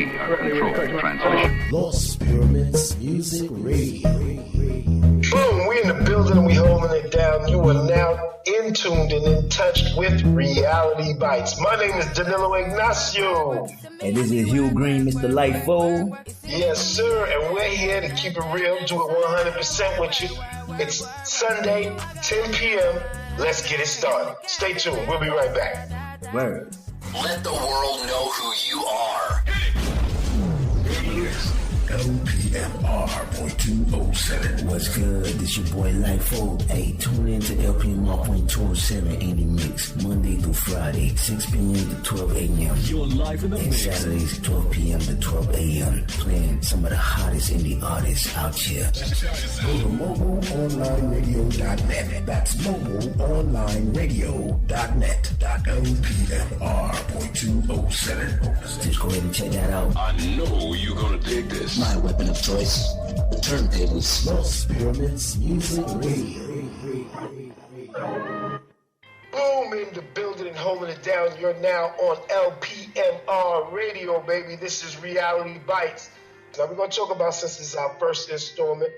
We are controlling transmission. Lost Pyramids Music Radio. Boom, we in the building and we holding it down. You are now in tuned and in touch with Reality Bites. My name is Danilo Ignacio. And this is Hugh Green, Mr. Lightfo. Yes, sir, and we're here to keep it real, do it 100% with you. It's Sunday, 10 p.m. Let's get it started. Stay tuned. We'll be right back. Word. Let the world know who you are. LPMR .207. What's good? This your boy Lightfo. Hey, tune in to LPMR .207 Indie Mix, Monday through Friday, 6 p.m. to 12 a.m. You're live in the and mix. Saturdays, 12 p.m. to 12 a.m. Playing some of the hottest indie artists out here. Go to mobileonlineradio.net. That's mobileonlineradio.net. LPMR .207. Just go ahead and check that out. I know you're gonna dig this. My weapon of choice, the turntables. Lost Pyramids Music Radio. Boom, in the building and holding it down. You're now on LPMR Radio, baby. This is Reality Bites. Now, we're going to talk about, since this is our first installment,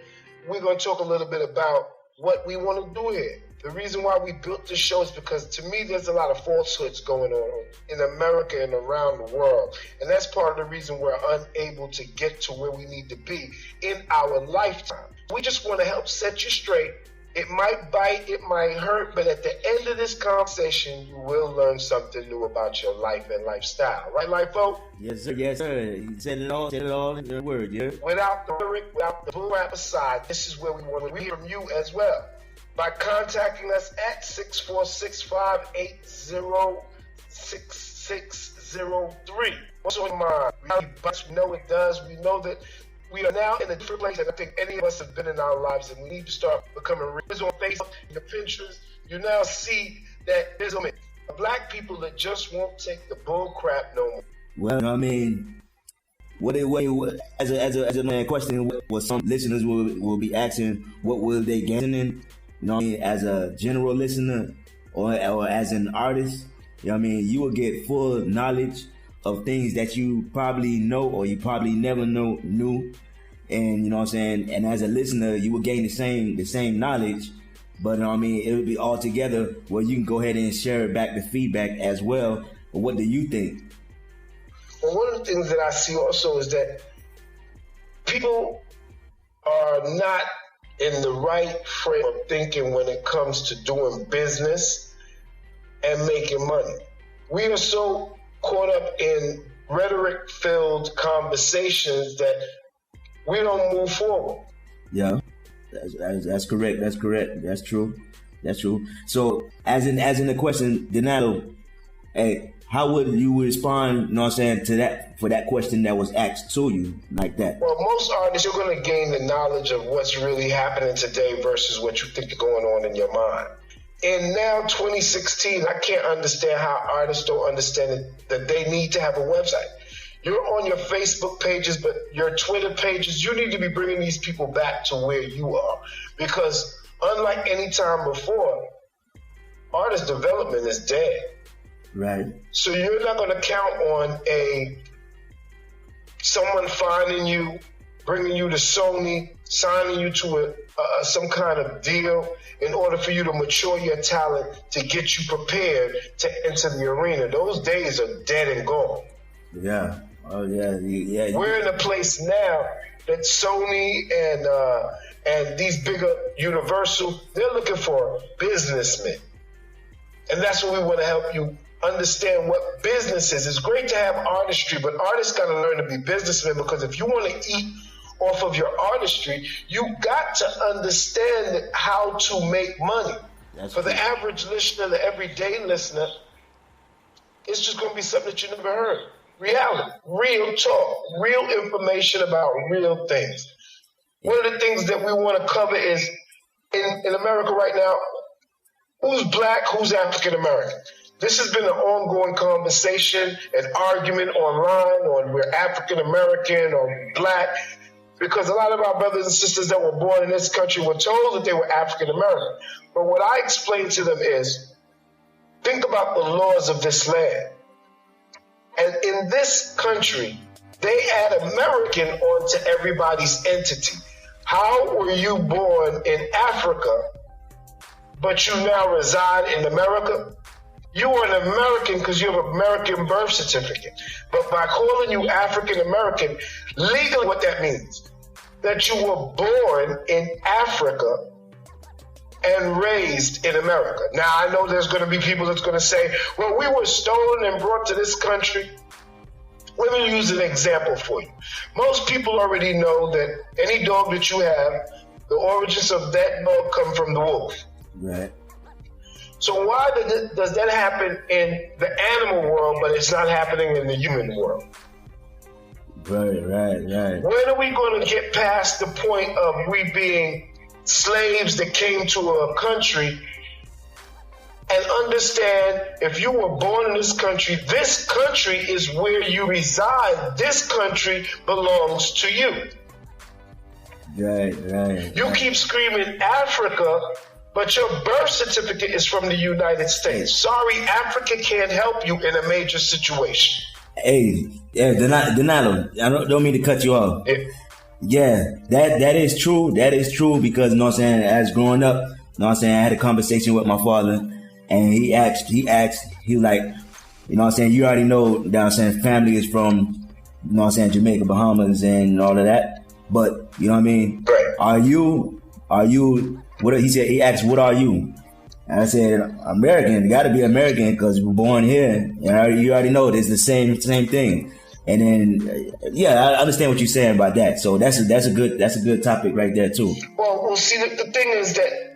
we're going to talk a little bit about what we want to do here. The reason why we built this show is because, to me, there's a lot of falsehoods going on in America and around the world. And that's part of the reason we're unable to get to where we need to be in our lifetime. We just want to help set you straight. It might bite, it might hurt, but at the end of this conversation, you will learn something new about your life and lifestyle. Right, Lightfo? Yes, sir. Yes, sir. You said it all in your word, yeah? Without the lyric, without the bull rap aside, this is where we want to hear from you as well. By contacting us at 646-580-6603. What's on your mind? We know it does. We know that we are now in a different place than I think any of us have been in our lives, and we need to start becoming real. On Facebook, your Pinterest, you now see that there's black people that just won't take the bull crap no more. Well, I mean, as a question, what some listeners will be asking, what will they gain in? You know what I mean, as a general listener or as an artist, you know what I mean, you will get full knowledge of things that you probably know or you probably never knew. And you know what I'm saying? And as a listener, you will gain the same knowledge, but you know what I mean, it will be all together where you can go ahead and share back the feedback as well. But what do you think? Well, one of the things that I see also is that people are not in the right frame of thinking when it comes to doing business and making money. We are so caught up in rhetoric-filled conversations that we don't move forward. Yeah, that's correct. That's correct. That's true. That's true. So, as in the question, Donato, hey, how would you respond, you know what I'm saying, to that, for that question that was asked to you like that? Well, most artists, you're going to gain the knowledge of what's really happening today versus what you think is going on in your mind. In now 2016, I can't understand how artists don't understand that they need to have a website. You're on your Facebook pages, but your Twitter pages, you need to be bringing these people back to where you are. Because unlike any time before, artist development is dead. Right. So you're not going to count on someone finding you, bringing you to Sony, signing you to some kind of deal in order for you to mature your talent to get you prepared to enter the arena. Those days are dead and gone. Yeah. Oh yeah. Yeah. We're in a place now that Sony and these bigger Universal, they're looking for businessmen, and that's what we want to help you understand what business is. It's great to have artistry, but artists got to learn to be businessmen, because if you want to eat off of your artistry, you got to understand how to make money. For the average listener, the everyday listener, it's just going to be something that you never heard. Reality, real talk, real information about real things. One of the things that we want to cover is, in America right now, who's black, who's African American? This has been an ongoing conversation, an argument online on we're African American or black, because a lot of our brothers and sisters that were born in this country were told that they were African American. But what I explain to them is, think about the laws of this land. And in this country, They add American onto everybody's entity. How were you born in Africa, but you now reside in America? You are an American because you have an American birth certificate. But by calling you African American, legally what that means, that you were born in Africa and raised in America. Now, I know there's going to be people that's going to say, well, we were stolen and brought to this country. Let me use an example for you. Most people already know that any dog that you have, the origins of that dog come from the wolf. Right. So why does that happen in the animal world, but it's not happening in the human world? Right. When are we going to get past the point of we being slaves that came to a country and understand if you were born in this country is where you reside. This country belongs to you. Right. You keep screaming Africa, but your birth certificate is from the United States. Sorry, Africa can't help you in a major situation. Hey, Donalo, I don't mean to cut you off. Yeah, that is true. That is true because, you know what I'm saying, as growing up, you know what I'm saying, I had a conversation with my father and he asked, he like, you know what I'm saying, you already know that I'm saying family is from, you know what I'm saying, Jamaica, Bahamas and all of that. But, you know what I mean? Right. Are you, what he said, he asked, what are you? And I said, American, gotta be American because we're born here. You already know it's the same thing. And then, yeah, I understand what you're saying about that. So that's a good topic right there too. Well, see, the thing is that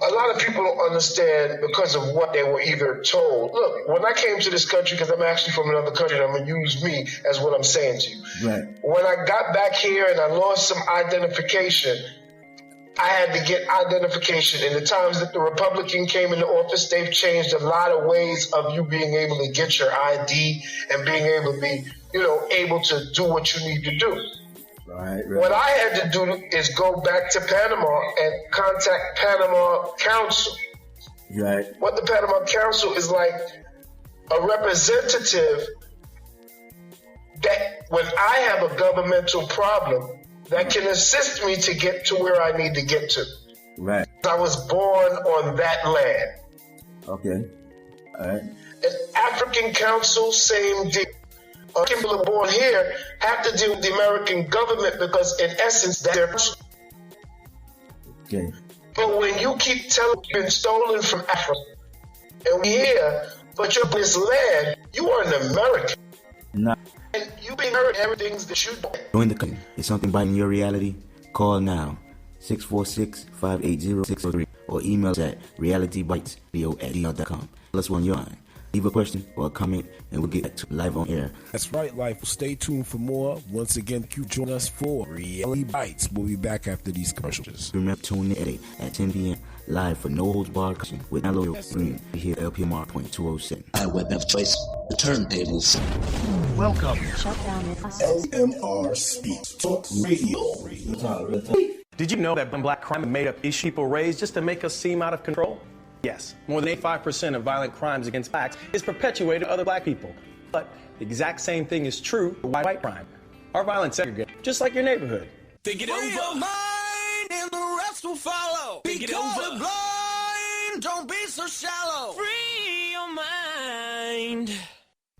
a lot of people don't understand because of what they were either told. Look, when I came to this country, because I'm actually from another country, and I'm going to use me as what I'm saying to you. Right. When I got back here and I lost some identification, I had to get identification. In the times that the Republican came into office, they've changed a lot of ways of you being able to get your ID and being able to be, able to do what you need to do. Right. What I had to do is go back to Panama and contact Panama Council. Right. What the Panama Council is like, a representative that when I have a governmental problem that can assist me to get to where I need to get to. Right. I was born on that land. Okay. All right. An African Council, same deal. People who are born here have to deal with the American government because, in essence, that's their person. Okay. But when you keep telling you've been stolen from Africa, and we here, but you're this land, you are an American. No. And you be heard everything that you do. Join the company. Is something biting your reality? Call now. 646-580-603 or email us at realitybitesvo@gmail.com. Tell us when you're on. Leave a question or a comment and we'll get to live on air. That's right, Life. Stay tuned for more. Once again, join us for Reality Bites. We'll be back after these commercials. Remember, tune in at 10 p.m. live for No Holds Barred Discussion with Nalo Green. We hear LPMR .207. My weapon of choice, the turntables. Welcome. LMR Speaks Talk Radio. Did you know that black crime is made up issue people raise just to make us seem out of control? Yes, more than 85% of violent crimes against blacks is perpetuated by other black people. But the exact same thing is true for white crime. Our violence segregated, just like your neighborhood. Think it over. Your mind and the rest will follow. Think it over. Blind, don't be so shallow. Free your mind.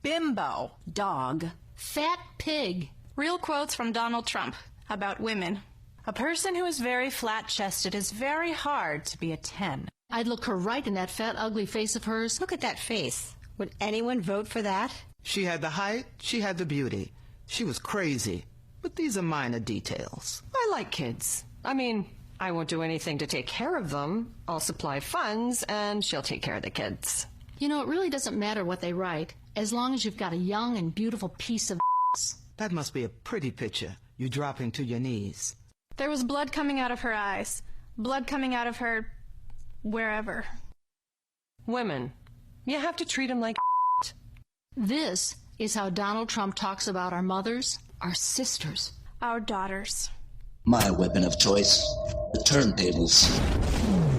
Bimbo, dog. Fat pig. Real quotes from Donald Trump about women. A person who is very flat-chested is very hard to be a 10. I'd look her right in that fat, ugly face of hers. Look at that face. Would anyone vote for that? She had the height, she had the beauty. She was crazy. But these are minor details. I like kids. I mean, I won't do anything to take care of them. I'll supply funds, and she'll take care of the kids. You know, it really doesn't matter what they write, as long as you've got a young and beautiful piece of That must be a pretty picture. You dropping to your knees. There was blood coming out of her eyes. Blood coming out of her... wherever. Women, you have to treat them like This is how Donald Trump talks about our mothers, our sisters, our daughters. My weapon of choice, the turntables.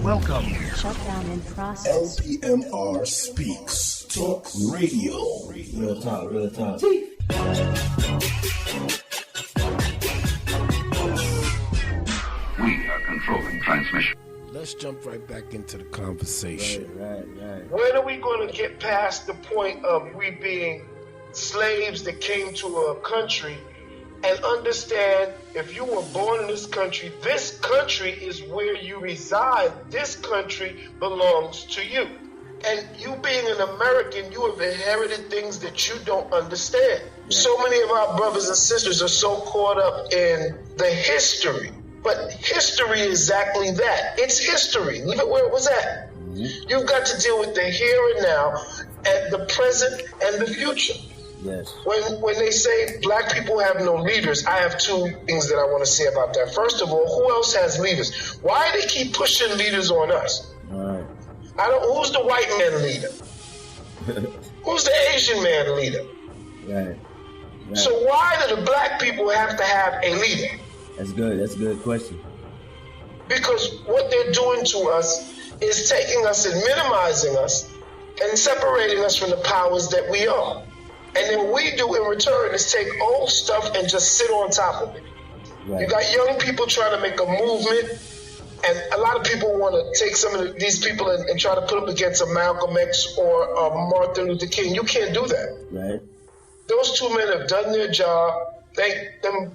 Welcome. Shut down in process. LPMR Speaks Talk Radio. Real talk. We are controlling transmission. Let's jump right back into the conversation. Right. When are we going to get past the point of we being slaves that came to a country and understand if you were born in this country is where you reside. This country belongs to you. And you being an American, you have inherited things that you don't understand. Yeah. So many of our brothers and sisters are so caught up in the history. But history is exactly that. It's history. Leave it where it was at. Mm-hmm. You've got to deal with the here and now, and the present and the future. Yes. When they say black people have no leaders, I have two things that I want to say about that. First of all, who else has leaders? Why do they keep pushing leaders on us? All right. Who's the white man leader? Who's the Asian man leader? Right. So why do the black people have to have a leader? That's good. That's a good question. Because what they're doing to us is taking us and minimizing us and separating us from the powers that we are. And then what we do in return is take old stuff and just sit on top of it. Right. You got young people trying to make a movement, and a lot of people want to take some of these people and try to put them against a Malcolm X or a Martin Luther King. You can't do that. Right. Those two men have done their job. Thank them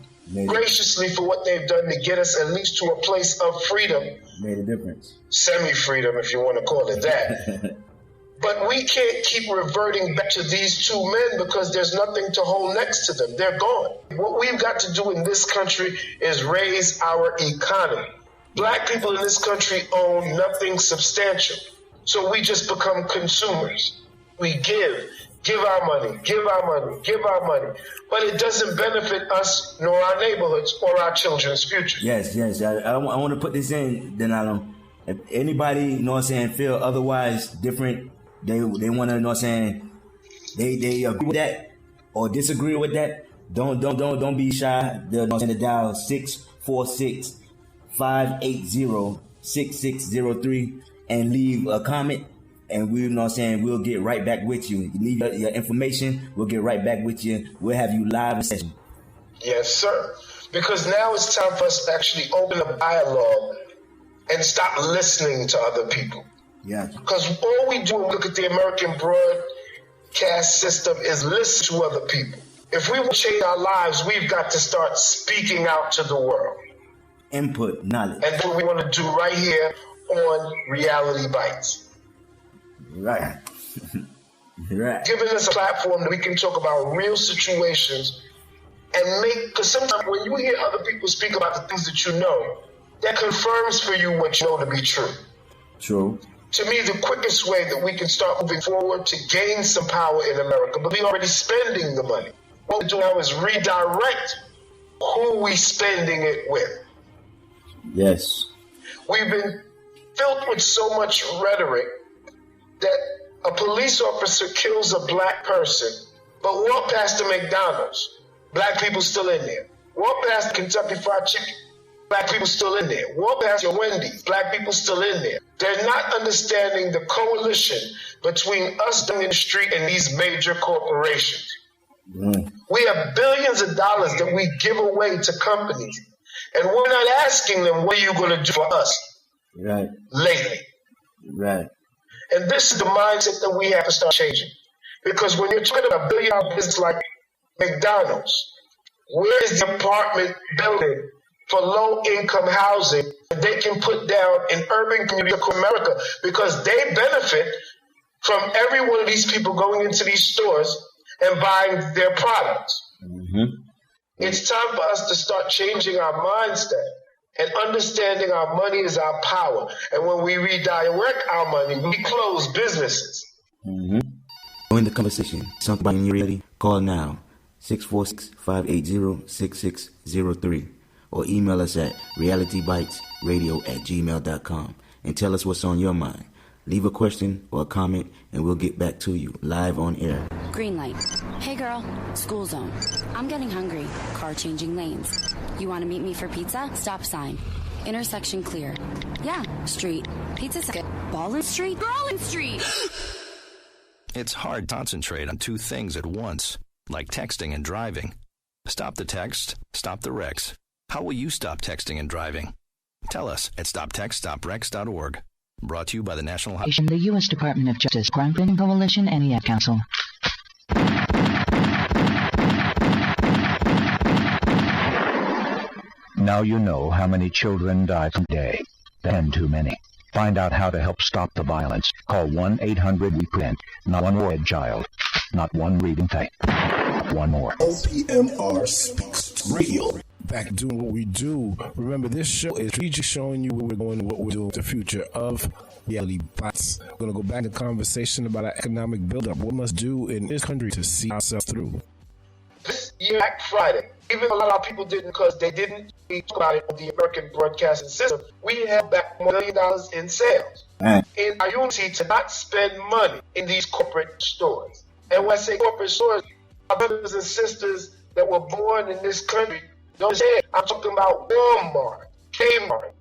graciously for what they've done to get us at least to a place of freedom. Made a difference. Semi-freedom, if you want to call it that. But we can't keep reverting back to these two men because there's nothing to hold next to them. They're gone. What we've got to do in this country is raise our economy. Black people in this country own nothing substantial. So we just become consumers. We give our money. But it doesn't benefit us nor our neighborhoods or our children's future. Yes. I want to put this in, Denalo. If anybody, feel otherwise different, they want to, they agree with that or disagree with that, don't be shy. They'll dial 646-580-6603 and leave a comment, and we'll get right back with you. You leave your information, we'll get right back with you. We'll have you live in session. Yes, sir. Because now it's time for us to actually open a dialogue and stop listening to other people. Yeah. Because all we do when we look at the American broadcast system is listen to other people. If we want to change our lives, we've got to start speaking out to the world. Input, knowledge. And that's what we want to do right here on Reality Bites. Right. Right. Giving us a platform that we can talk about real situations and because sometimes when you hear other people speak about the things that you know, that confirms for you what you know to be true. True. To me, the quickest way that we can start moving forward to gain some power in America, but we're already spending the money. What we do now is redirect who we spending it with. Yes. We've been filled with so much rhetoric that a police officer kills a black person, but walk past the McDonald's, black people still in there. Walk past Kentucky Fried Chicken, black people still in there. Walk past your Wendy's, black people still in there. They're not understanding the coalition between us in the street and these major corporations. Mm. We have billions of dollars that we give away to companies, and we're not asking them, what are you going to do for us? Right. Lately. Right. And this is the mindset that we have to start changing. Because when you're talking about $1 billion business like McDonald's, where is the apartment building for low-income housing that they can put down in urban communities of America? Because they benefit from every one of these people going into these stores and buying their products. Mm-hmm. It's time for us to start changing our mindset and understanding our money is our power. And when we redirect our money, we close businesses. Mm-hmm. Join the conversation. Something you're ready? Call now. 646-580-6603. Or email us at realitybitesradio@gmail.com and tell us what's on your mind. Leave a question or a comment and we'll get back to you live on air. Green light. Hey girl, school zone. I'm getting hungry. Car changing lanes. You want to meet me for pizza? Stop sign. Intersection clear. Yeah, street. Pizza second. Ballin Street? Ballin Street! It's hard to concentrate on two things at once. like texting and driving. Stop the text, stop the wrecks. How will you stop texting and driving? Tell us at stoptextstopwrecks.org. Brought to you by the National The U.S. Department of Justice, Crime Prevention Coalition, and the Ad Council. Now you know how many children die per day. 10 too many. Find out how to help stop the violence. Call 1-800-WE-PREVENT. Not one more child. Not one reading thing. One more. OPMR Speaks Radio. Back doing what we do. Remember, this show is just showing you where we're going and what we're doing, the future of Reality Bites. We're going to go back to conversation about our economic buildup. What we must do in this country to see ourselves through. This year, Black Friday, even a lot of people didn't because they didn't talk about it on the American broadcasting system. We held back $1 million in sales in our unity to not spend money in these corporate stores. And when I say corporate stores, our brothers and sisters that were born in this country, don't say it. I'm talking about Walmart, Kmart,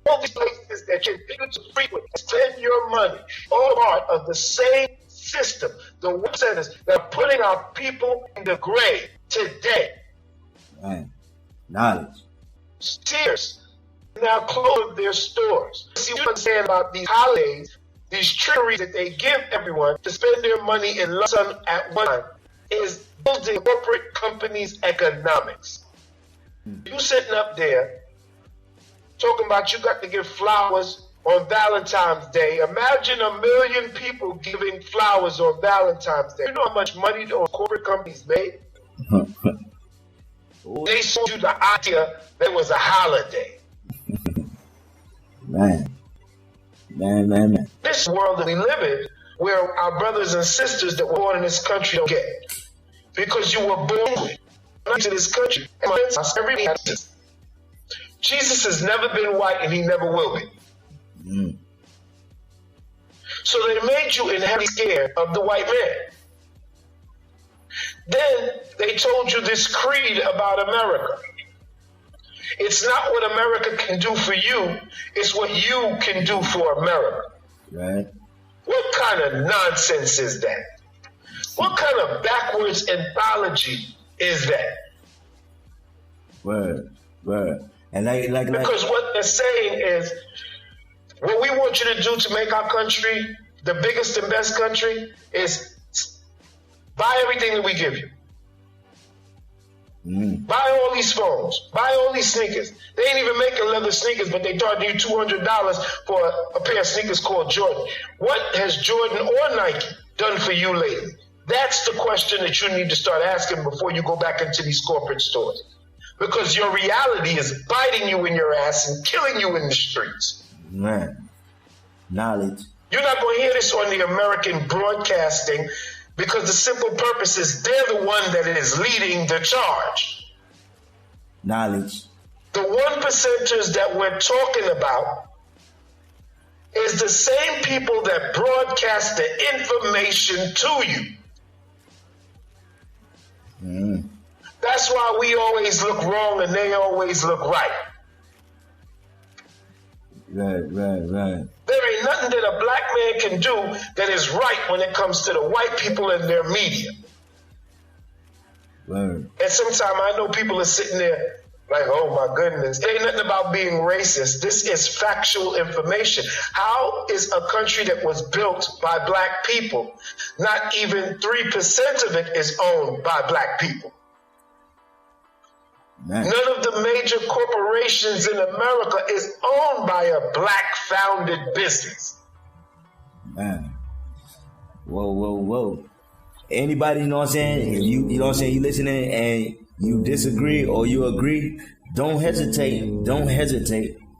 all these places that you continue to frequent and spend your money, all part of the same system, the work centers that are putting our people in the grave today. Knowledge. Sears now close their stores. See what I'm saying about these holidays, these trickeries that they give everyone to spend their money in lump sum at one time is building corporate companies' economics. You sitting up there talking about you got to give flowers on Valentine's Day. Imagine 1 million people giving flowers on Valentine's Day. You know how much money those corporate companies made? They sold you the idea that it was a holiday. Man. This world that we live in, where our brothers and sisters that were born in this country don't get it. Because you were born into this country. Jesus has never been white and he never will be. So they made you inherently scared of the white man. Then they told you this creed about America. It's not what America can do for you, it's what you can do for America. Right. What kind of nonsense is that? What kind of backwards anthology is that? Word. And because what they're saying is, what we want you to do to make our country the biggest and best country is buy everything that we give you. Buy all these phones. Buy all these sneakers. They ain't even making leather sneakers, but they charge you $200 for a pair of sneakers called Jordan. What has Jordan or Nike done for you lately? That's the question that you need to start asking before you go back into these corporate stores. Because your reality is biting you in your ass and killing you in the streets. Man. Knowledge. You're not going to hear this on the American broadcasting because the simple purpose is they're the one that is leading the charge. Knowledge. The 1%ers that we're talking about is the same people that broadcast the information to you. That's why we always look wrong and they always look right. Right. There ain't nothing that a black man can do that is right when it comes to the white people and their media. Right. And sometimes I know people are sitting there like, oh my goodness, it ain't nothing about being racist. This is factual information. How is a country that was built by black people, not even 3% of it is owned by black people? Man. None of the major corporations in America is owned by a black-founded business. Man. Whoa. Anybody, you know what I'm saying? If you know what I'm saying, you listening and you disagree or you agree, don't hesitate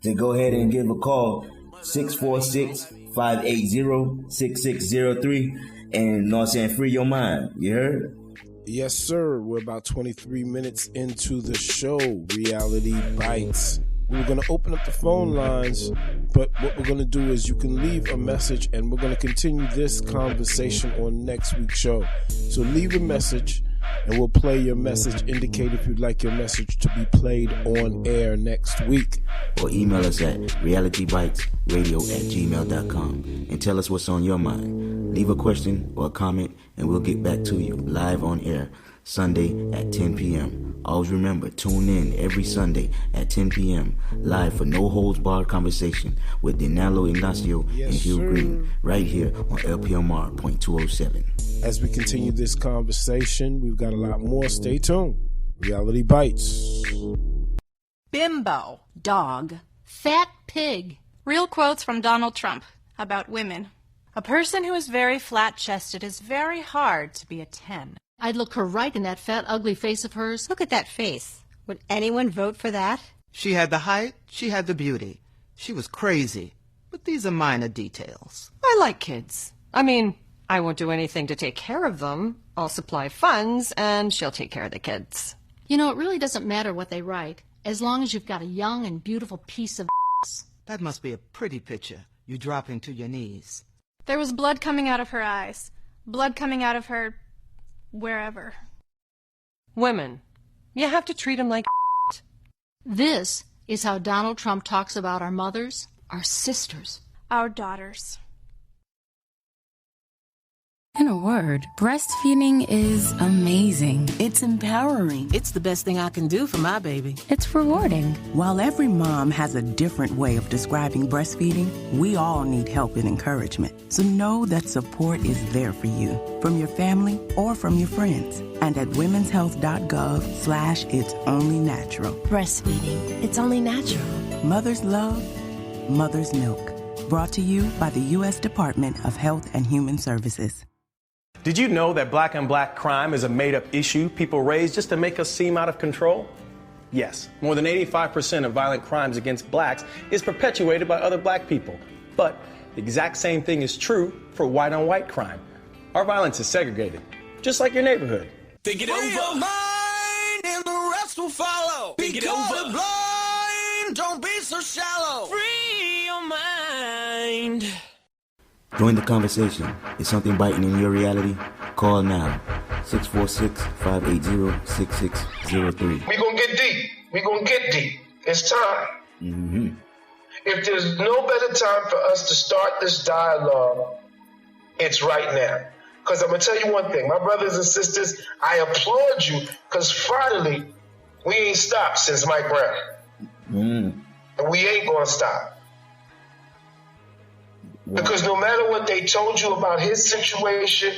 to go ahead and give a call, 646-580-6603, and you know what I'm saying, free your mind. You heard? Yes, sir. We're about 23 minutes into the show, Reality Bites. We're going to open up the phone lines, but what we're going to do is you can leave a message, and we're going to continue this conversation on next week's show. So leave a message, and we'll play your message. Indicate if you'd like your message to be played on air next week. Or email us at realitybitesradio@gmail.com and tell us what's on your mind. Leave a question or a comment and we'll get back to you live on air Sunday at 10 p.m. Always remember, tune in every Sunday at 10 p.m. live for no holds barred conversation with Dinalo Ignacio and Hugh Green right here on LPMR .207. As we continue this conversation, we've got a lot more. Stay tuned. Reality Bites. Bimbo. Dog. Fat pig. Real quotes from Donald Trump about women. A person who is very flat-chested is very hard to be a 10. I'd look her right in that fat, ugly face of hers. Look at that face. Would anyone vote for that? She had the height, she had the beauty. She was crazy. But these are minor details. I like kids. I mean, I won't do anything to take care of them. I'll supply funds, and she'll take care of the kids. You know, it really doesn't matter what they write, as long as you've got a young and beautiful piece of ass. That must be a pretty picture. You dropping to your knees. There was blood coming out of her eyes. Blood coming out of her... wherever. Women. You have to treat them like This is how Donald Trump talks about our mothers, our sisters, our daughters. In a word, breastfeeding is amazing. It's empowering. It's the best thing I can do for my baby. It's rewarding. While every mom has a different way of describing breastfeeding, we all need help and encouragement. So know that support is there for you, from your family or from your friends. And at womenshealth.gov/it's only natural. Breastfeeding. It's only natural. Mother's love, mother's milk. Brought to you by the U.S. Department of Health and Human Services. Did you know that black on black crime is a made-up issue people raise just to make us seem out of control? Yes, more than 85% of violent crimes against blacks is perpetuated by other black people. But the exact same thing is true for white on white crime. Our violence is segregated, just like your neighborhood. Think it over. Your mind and the rest will follow. Think it over. Blind, don't be so shallow. Free your mind. Join the conversation. Is something biting in your reality? Call now. 646-580-6603. We're going to get deep. We're going to get deep. It's time. Mm-hmm. If there's no better time for us to start this dialogue, it's right now. Because I'm going to tell you one thing. My brothers and sisters, I applaud you because finally we ain't stopped since Mike Brown. And we ain't going to stop. Because no matter what they told you about his situation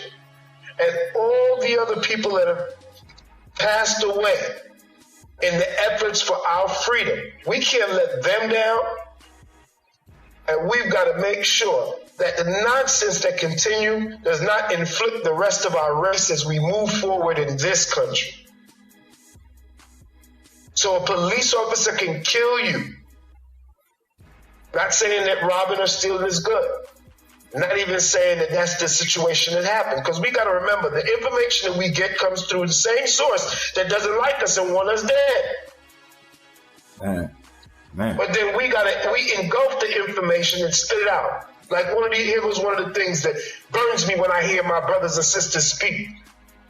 and all the other people that have passed away in the efforts for our freedom, we can't let them down. And we've got to make sure that the nonsense that continue does not inflict the rest of our race as we move forward in this country. So a police officer can kill you. Not saying that robbing or stealing is good. Not even saying that that's the situation that happened. Because we got to remember, the information that we get comes through the same source that doesn't like us and want us dead. Man. But then we engulf the information and spit it out. Like it was one of the things that burns me when I hear my brothers and sisters speak.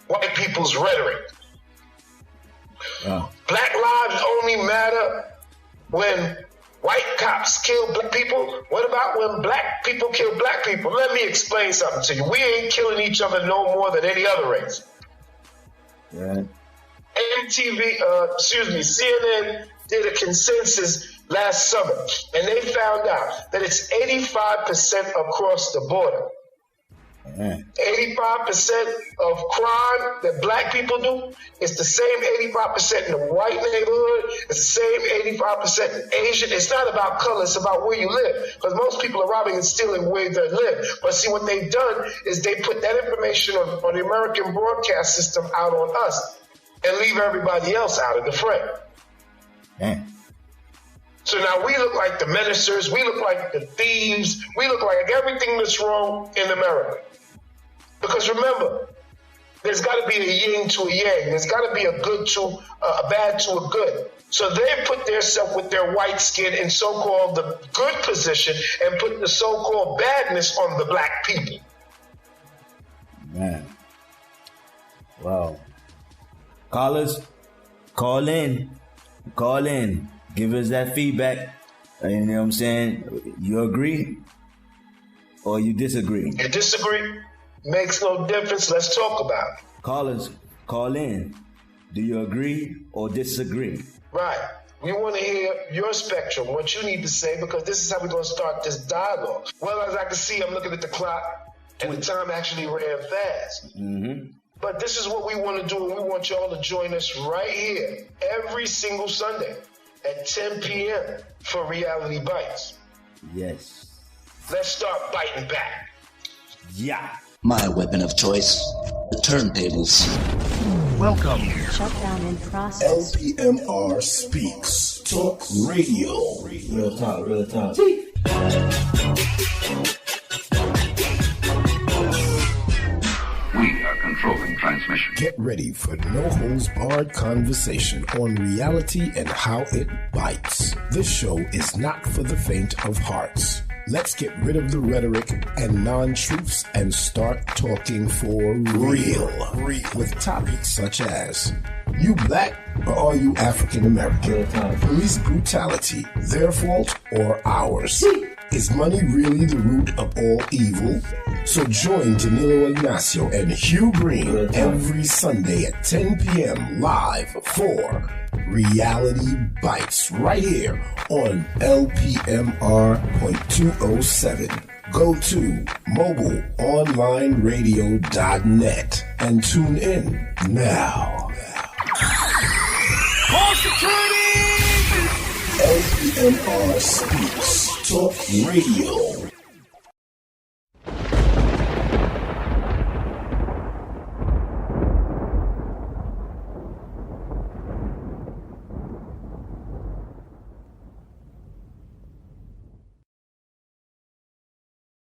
White people's rhetoric. Wow. Black lives only matter when white cops kill black people. What about when black people kill black people? Let me explain something to you. We ain't killing each other no more than any other race. Yeah. CNN did a consensus last summer, and they found out that it's 85% across the border. 85% of crime that black people do is the same 85% in the white neighborhood. It's the same 85% in Asian. It's not about color. It's about where you live. Because most people are robbing and stealing where they live. But see, what they've done is they put that information on the American broadcast system out on us and leave everybody else out of the fray. Man. So now we look like the menacers. We look like the thieves. We look like everything that's wrong in America. Because remember, there's got to be a yin to a yang. There's got to be a good to a bad to a good. So they put themselves with their white skin in so-called the good position and put the so-called badness on the black people. Man. Wow. Callers, call in. Call in. Give us that feedback. You know what I'm saying? You agree or you disagree? You disagree? Makes no difference. Let's talk about it. Callers, call in. Do you agree or disagree? Right. We want to hear your spectrum, what you need to say, because this is how we're going to start this dialogue. Well, as I can see, I'm looking at the clock, and the time actually ran fast. Mm-hmm. But this is what we want to do, and we want y'all to join us right here every single Sunday at 10 p.m. for Reality Bites. Yes. Let's start biting back. Yeah. My weapon of choice, the turntables. Welcome. Shutdown in process. LPMR Speaks. Talk Radio. Real talk, real talk. We are controlling transmission. Get ready for no-holds-barred conversation on reality and how it bites. This show is not for the faint of hearts. Let's get rid of the rhetoric and non-truths and start talking for real. With topics such as, you black or are you African American? Police brutality, their fault or ours? Is money really the root of all evil? So join Danilo Ignacio and Hugh Green every Sunday at 10 p.m. live for Reality Bites right here on LPMR.207. Go to mobileonlineradio.net and tune in now. Call security! LPMR Speaks. Talk Radio.